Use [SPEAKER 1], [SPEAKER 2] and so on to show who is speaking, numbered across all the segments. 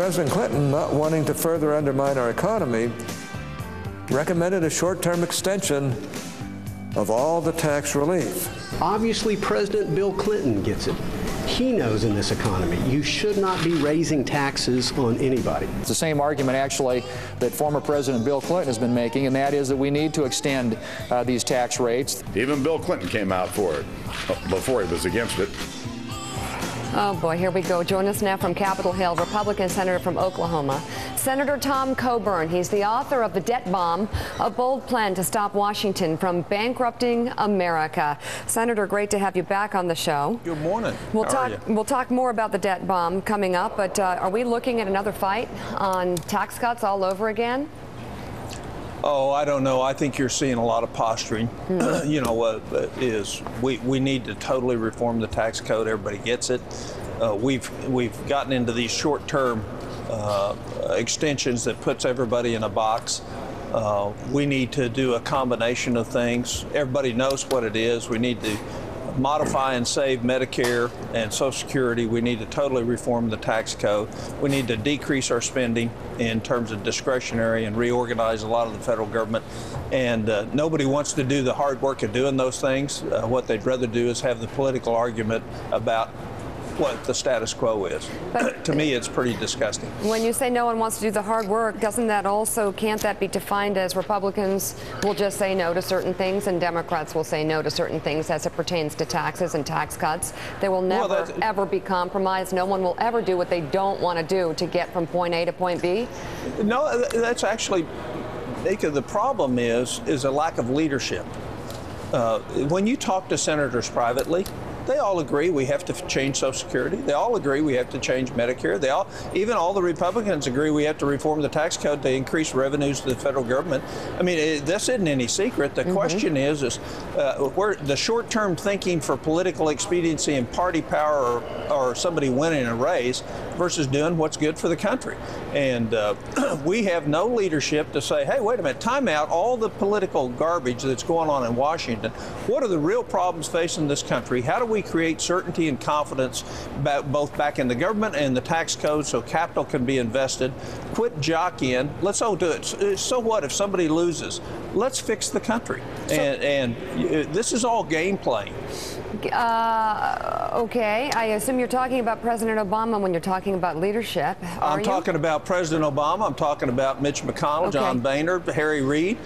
[SPEAKER 1] President Clinton, not wanting to further undermine our economy, recommended a short-term extension of all the tax relief.
[SPEAKER 2] Obviously, President Bill Clinton gets it. He knows in this economy you should not be raising taxes on anybody.
[SPEAKER 3] It's the same argument, actually, that former President Bill Clinton has been making, and that is that we need to extend these tax rates.
[SPEAKER 4] Even Bill Clinton came out for it before he was against it.
[SPEAKER 5] Oh boy, here we go. Join us now from Capitol Hill, Republican Senator from Oklahoma, Senator Tom Coburn. He's the author of The Debt Bomb, a bold plan to stop Washington from bankrupting America. Senator, great to have you back on the show.
[SPEAKER 6] Good morning.
[SPEAKER 5] We'll talk more about the debt bomb coming up, but are we looking at another fight on tax cuts all over again?
[SPEAKER 6] Oh, I don't know. I think you're seeing a lot of posturing. You know what is we need to totally reform the tax code. Everybody gets it. We've gotten into these short-term extensions that puts everybody in a box. We need to do a combination of things. Everybody knows what it is. We need to modify and save Medicare and Social Security. We need to totally reform the tax code. We need to decrease our spending in terms of discretionary and reorganize a lot of the federal government. And nobody wants to do the hard work of doing those things. What they'd rather do is have the political argument about what the status quo is. But to me, it's pretty disgusting.
[SPEAKER 5] When you say no one wants to do the hard work, can't that be defined as Republicans will just say no to certain things and Democrats will say no to certain things as it pertains to taxes and tax cuts? There will never, ever be compromise. No one will ever do what they don't want to do to get from point A to point B?
[SPEAKER 6] No, that's actually, the problem is a lack of leadership. When you talk to senators privately, they all agree we have to change Social Security. They all agree we have to change Medicare. Even all the Republicans agree we have to reform the tax code to increase revenues to the federal government. I mean, this isn't any secret. The question is where the short-term thinking for political expediency and party power or somebody winning a race versus doing what's good for the country. And we have no leadership to say, hey, wait a minute, time out all the political garbage that's going on in Washington. What are the real problems facing this country? How do we create certainty and confidence both back in the government and the tax code so capital can be invested? Quit jockeying. Let's all do it. So what if somebody loses? Let's fix the country. And this is all game playing.
[SPEAKER 5] Okay, I assume you're talking about President Obama when you're talking about leadership.
[SPEAKER 6] I'm talking about President Obama. I'm talking about Mitch McConnell, John Boehner, Harry Reid,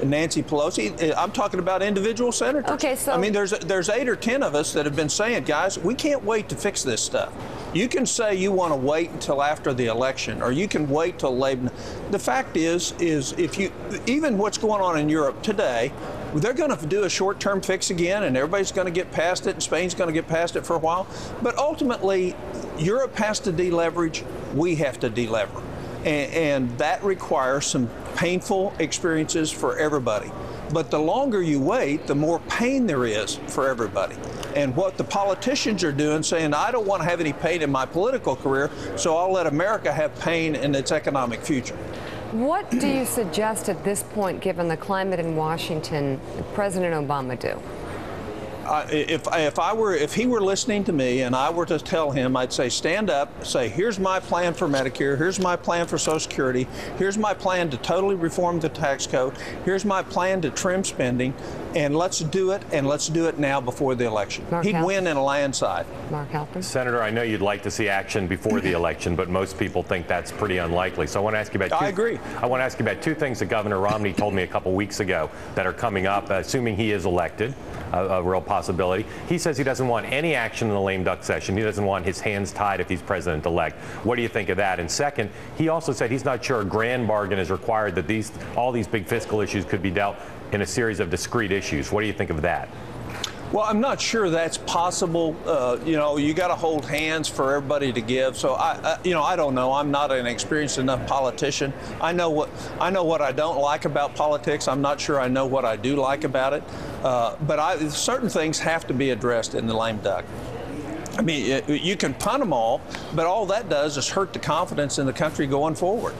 [SPEAKER 6] Nancy Pelosi. I'm talking about individual senators.
[SPEAKER 5] Okay, so
[SPEAKER 6] I mean, there's 8 or 10 of us that have been saying, guys, we can't wait to fix this stuff. You can say you want to wait until after the election, or you can wait till Labor. The fact is if you even what's going on in Europe today, they're going to do a short-term fix again, and everybody's going to get past it, and Spain's going to get past it for a while. But ultimately, Europe has to deleverage. We have to delever. And that requires some painful experiences for everybody. But the longer you wait, the more pain there is for everybody. And what the politicians are doing, saying, I don't want to have any pain in my political career, so I'll let America have pain in its economic future.
[SPEAKER 5] What do you suggest at this point, given the climate in Washington, President Obama do?
[SPEAKER 6] If he were listening to me and I were to tell him, I'd say, stand up, say, here's my plan for Medicare, here's my plan for Social Security, here's my plan to totally reform the tax code, here's my plan to trim spending, and let's do it, and let's do it now before the election. He'd win in a landslide.
[SPEAKER 5] Mark Halper.
[SPEAKER 7] Senator, I know you'd like to see action before the election, but most people think that's pretty unlikely. So I want to ask you about
[SPEAKER 6] I agree.
[SPEAKER 7] I want to ask you about 2 things that Governor Romney told me a couple weeks ago that are coming up, assuming he is elected, a real possibility. He says he doesn't want any action in the lame duck session. He doesn't want his hands tied if he's president-elect. What do you think of that? And second, he also said he's not sure a grand bargain is required, that all these big fiscal issues could be dealt in a series of discrete issues. What do you think of that?
[SPEAKER 6] Well, I'm not sure that's possible. You got to hold hands for everybody to give. So I don't know. I'm not an experienced enough politician. I know what I don't like about politics. I'm not sure I know what I do like about it. But certain things have to be addressed in the lame duck. I mean, you can punt them all, but all that does is hurt the confidence in the country going forward.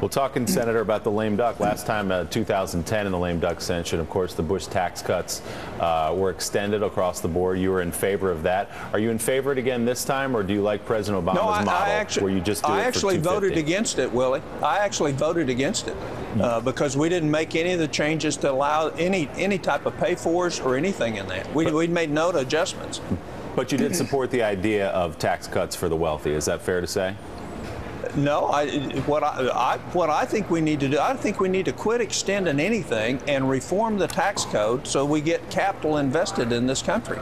[SPEAKER 8] Well, talking, Senator, about the lame duck, last time 2010 in the lame duck extension, of course, the Bush tax cuts were extended across the board. You were in favor of that. Are you in favor of it again this time, or do you like President Obama's model where you just do it for $250?
[SPEAKER 6] I actually voted against it, Willie. I actually voted against it because we didn't make any of the changes to allow any type of pay-fors or anything in that. We made no adjustments.
[SPEAKER 8] But you did support the idea of tax cuts for the wealthy. Is that fair to say?
[SPEAKER 6] No, what I think we need to do, I think we need to quit extending anything and reform the tax code so we get capital invested in this country.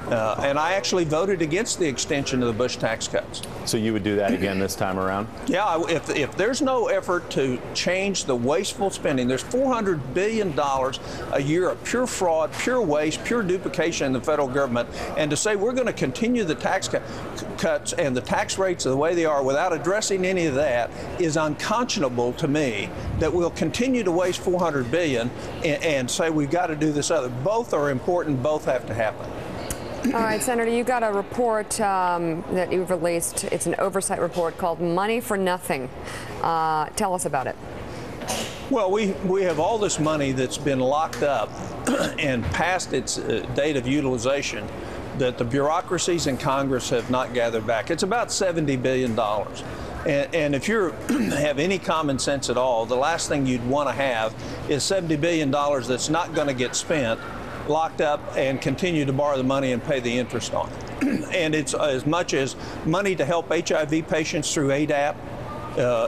[SPEAKER 6] And I actually voted against the extension of the Bush tax cuts.
[SPEAKER 8] So you would do that again this time around?
[SPEAKER 6] Yeah, if there's no effort to change the wasteful spending, there's $400 billion a year of pure fraud, pure waste, pure duplication in the federal government, and to say we're going to continue the tax cuts and the tax rates the way they are without addressing any of that is unconscionable to me, that we'll continue to waste $400 billion and say we've got to do this other. Both are important, both have to happen.
[SPEAKER 5] All right, Senator, you got a report that you've released. It's an oversight report called Money for Nothing. Tell us about it.
[SPEAKER 6] Well, we have all this money that's been locked up and past its date of utilization that the bureaucracies in Congress have not gathered back. It's about $70 billion. And if you have any common sense at all, the last thing you'd want to have is $70 billion that's not going to get spent, locked up, and continue to borrow the money and pay the interest on it. And it's as much as money to help HIV patients through ADAP.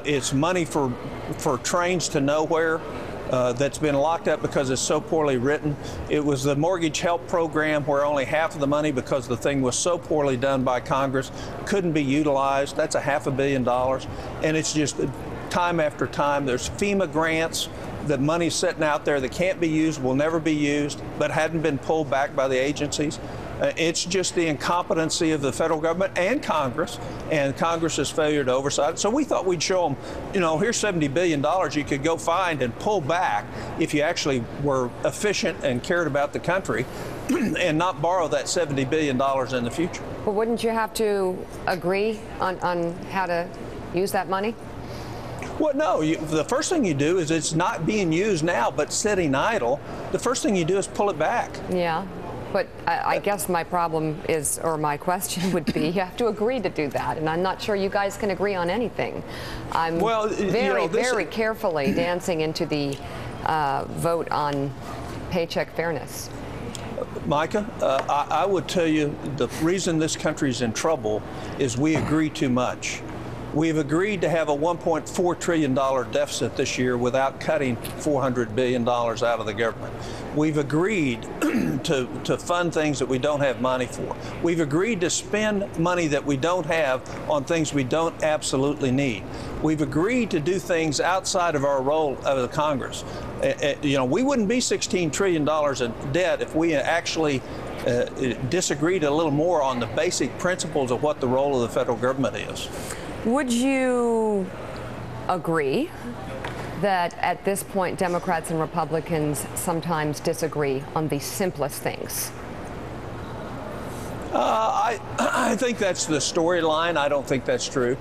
[SPEAKER 6] It's money for trains to nowhere that's been locked up because it's so poorly written. It was the mortgage help program where only half of the money, because the thing was so poorly done by Congress, couldn't be utilized. That's $500 million. And it's just time after time. There's FEMA grants. The money's sitting out there that can't be used, will never be used, but hadn't been pulled back by the agencies. It's just the incompetency of the federal government and Congress's failure to oversight. So we thought we'd show them, here's $70 billion you could go find and pull back if you actually were efficient and cared about the country and not borrow that $70 billion in the future.
[SPEAKER 5] But wouldn't you have to agree on how to use that money?
[SPEAKER 6] Well, no. The first thing you do is it's not being used now, but sitting idle. The first thing you do is pull it back.
[SPEAKER 5] Yeah, but I guess my problem is, or my question would be, you have to agree to do that, and I'm not sure you guys can agree on anything. I'm very carefully dancing into the vote on paycheck fairness.
[SPEAKER 6] Micah, I would tell you the reason this country's in trouble is we agree too much. We've agreed to have a $1.4 trillion deficit this year without cutting $400 billion out of the government. We've agreed to fund things that we don't have money for. We've agreed to spend money that we don't have on things we don't absolutely need. We've agreed to do things outside of our role of the Congress. We wouldn't be $16 trillion in debt if we actually disagreed a little more on the basic principles of what the role of the federal government is.
[SPEAKER 5] Would you agree that at this point Democrats and Republicans sometimes disagree on the simplest things?
[SPEAKER 6] I think that's the storyline. I don't think that's true.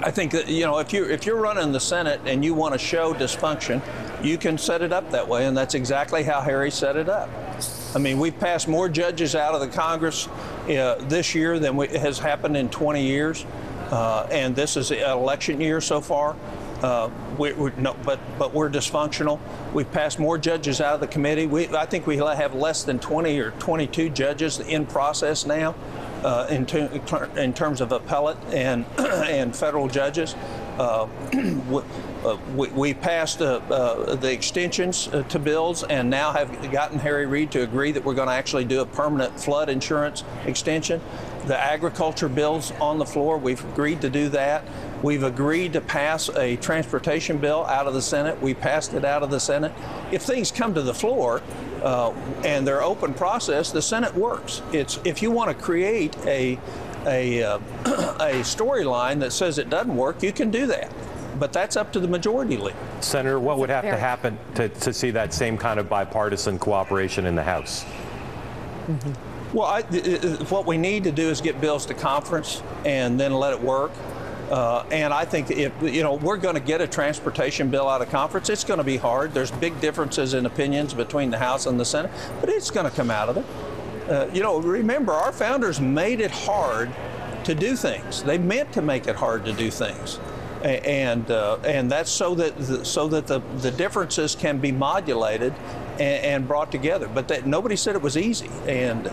[SPEAKER 6] I think that, if you're running the Senate and you want to show dysfunction, you can set it up that way, and that's exactly how Harry set it up. I mean, we've passed more judges out of the Congress this year than has happened in 20 years. And this is an election year so far, but we're dysfunctional. We've passed more judges out of the committee. I think we have less than 20 or 22 judges in process now in terms of appellate and federal judges. We passed the extensions to bills and now have gotten Harry Reid to agree that we're going to actually do a permanent flood insurance extension. The agriculture bill's on the floor. We've agreed to do that. We've agreed to pass a transportation bill out of the Senate. We passed it out of the Senate. If things come to the floor and they're open process, the Senate works. If you want to create a storyline that says it doesn't work, you can do that. But that's up to the majority leader.
[SPEAKER 7] Senator, what would have to happen to see that same kind of bipartisan cooperation in the House?
[SPEAKER 5] Mm-hmm.
[SPEAKER 6] Well, what we need to do is get bills to conference and then let it work. And I think if we're going to get a transportation bill out of conference, it's going to be hard. There's big differences in opinions between the House and the Senate, but it's going to come out of it. Remember, our founders made it hard to do things. They meant to make it hard to do things, and that's so that the differences can be modulated and brought together. But nobody said it was easy, and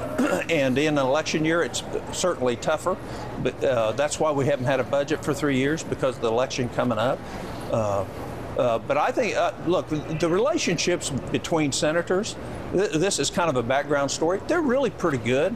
[SPEAKER 6] in an election year, it's certainly tougher. But that's why we haven't had a budget for 3 years, because of the election coming up. But I think, look, the relationships between senators, this is kind of a background story. They're really pretty good.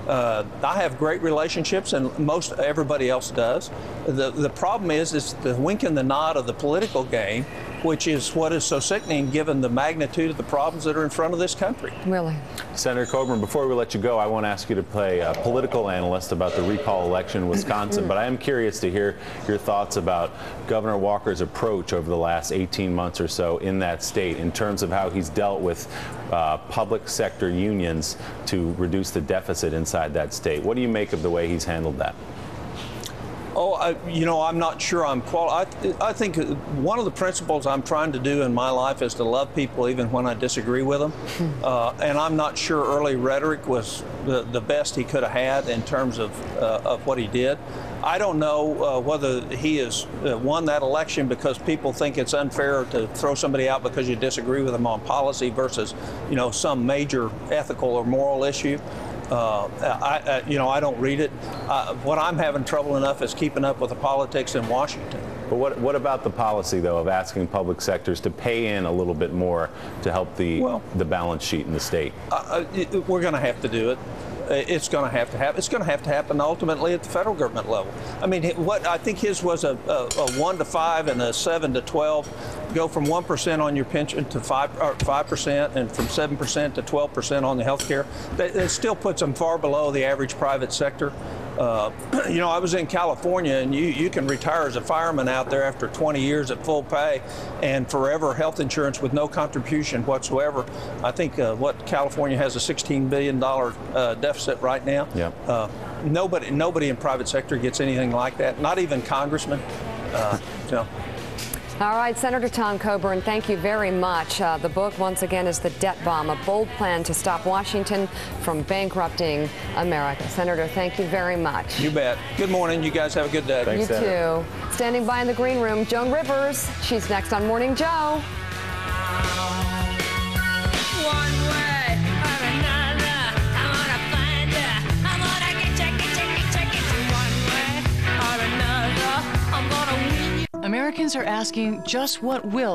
[SPEAKER 6] I have great relationships, and most everybody else does. The problem is the wink and the nod of the political game, which is what is so sickening given the magnitude of the problems that are in front of this country.
[SPEAKER 5] Really?
[SPEAKER 8] Senator Coburn, before we let you go, I won't ask you to play a political analyst about the recall election in Wisconsin, but I am curious to hear your thoughts about Governor Walker's approach over the last 18 months or so in that state in terms of how he's dealt with public sector unions to reduce the deficit inside that state. What do you make of the way he's handled that?
[SPEAKER 6] Oh, I'm not sure I'm qualified. I think one of the principles I'm trying to do in my life is to love people even when I disagree with them. And I'm not sure early rhetoric was the best he could have had in terms of what he did. I don't know whether he has won that election because people think it's unfair to throw somebody out because you disagree with them on policy versus, some major ethical or moral issue. I don't read it. What I'm having trouble enough is keeping up with the politics in Washington.
[SPEAKER 8] But what about the policy, though, of asking public sectors to pay in a little bit more to help the balance sheet in the state?
[SPEAKER 6] We're going to have to do it. It's going to have to happen. It's going to have to happen ultimately at the federal government level. I mean, what I think his was a 1 to 5 and a 7 to 12. Go from 1% on your pension to 5%, and from 7% to 12% on the health care. That still puts them far below the average private sector. I was in California, and you can retire as a fireman out there after 20 years at full pay and forever health insurance with no contribution whatsoever. I think California has a $16 billion deficit right now.
[SPEAKER 8] Yeah.
[SPEAKER 6] Nobody in private sector gets anything like that, not even congressmen.
[SPEAKER 5] All right, Senator Tom Coburn, thank you very much. The book, once again, is The Debt Bomb, a bold plan to stop Washington from bankrupting America. Senator, thank you very much.
[SPEAKER 6] You bet. Good morning. You guys have a good day.
[SPEAKER 8] Thanks,
[SPEAKER 5] you
[SPEAKER 8] Senator.
[SPEAKER 5] too. Standing by in the green room, Joan Rivers. She's next on Morning Joe.
[SPEAKER 9] Americans are asking just what will